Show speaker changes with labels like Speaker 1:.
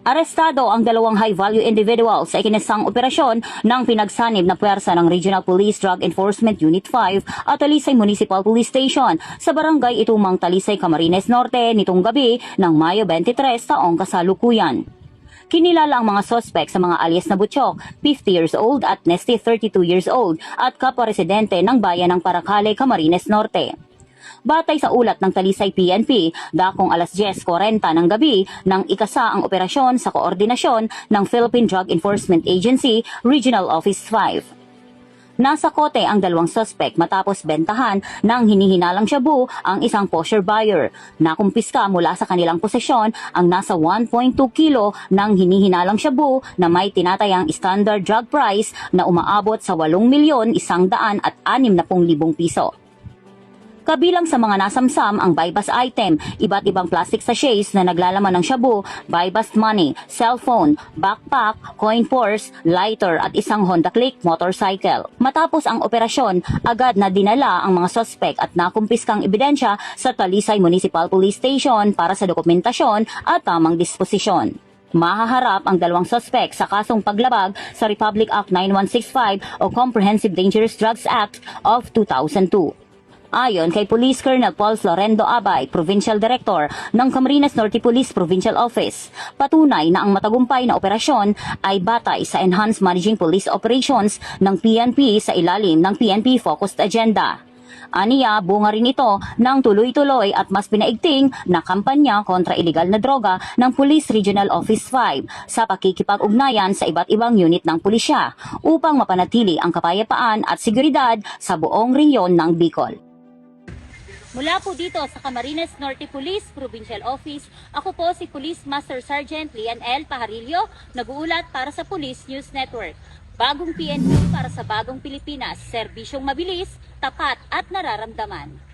Speaker 1: Arestado ang dalawang high-value individuals sa ikinasang operasyon ng pinagsanib na puwersa ng Regional Police Drug Enforcement Unit 5 at Talisay Municipal Police Station sa barangay Itumang, Talisay, Camarines Norte nitong gabi ng Mayo 23 taong kasalukuyan. Kinilala ang mga sospek sa mga alias na Butchok, 50 years old at Nesty, 32 years old at kapwa-residente ng bayan ng Paracale, Camarines Norte. Batay sa ulat ng Talisay PNP, dakong alas 10:40 ng gabi nang ikasa ang operasyon sa koordinasyon ng Philippine Drug Enforcement Agency Regional Office 5. Nasa kote ang dalawang suspect matapos bentahan ng hinihinalang shabu ang isang kosher buyer. Nakumpiska mula sa kanilang posesyon ang nasa 1.2 kilo ng hinihinalang shabu na may tinatayang standard drug price na umaabot sa 8,160,000 piso. Kabilang sa mga nasamsam ang buy-bust item, iba't ibang plastic sachets na naglalaman ng shabu, buy-bust money, cellphone, backpack, coin purse, lighter at isang Honda Click motorcycle. Matapos ang operasyon, agad na dinala ang mga suspect at nakumpiskang ebidensya sa Talisay Municipal Police Station para sa dokumentasyon at tamang disposisyon. Mahaharap ang dalawang suspect sa kasong paglabag sa Republic Act 9165 o Comprehensive Dangerous Drugs Act of 2002. Ayon kay Police Colonel Paul Florendo Abay, Provincial Director ng Camarines Norte Police Provincial Office, patunay na ang matagumpay na operasyon ay batay sa Enhanced Managing Police Operations ng PNP sa ilalim ng PNP Focused Agenda. Aniya, bunga rin ito ng tuloy-tuloy at mas pinaigting na kampanya kontra iligal na droga ng Police Regional Office 5 sa pakikipag-ugnayan sa iba't ibang unit ng pulisya upang mapanatili ang kapayapaan at seguridad sa buong rehiyon ng Bicol. Mula po dito sa Camarines Norte Police Provincial Office, ako po si Police Master Sergeant Lian L. Pajarillo, nag-uulat para sa Police News Network. Bagong PNP para sa bagong Pilipinas, serbisyong mabilis, tapat at nararamdaman.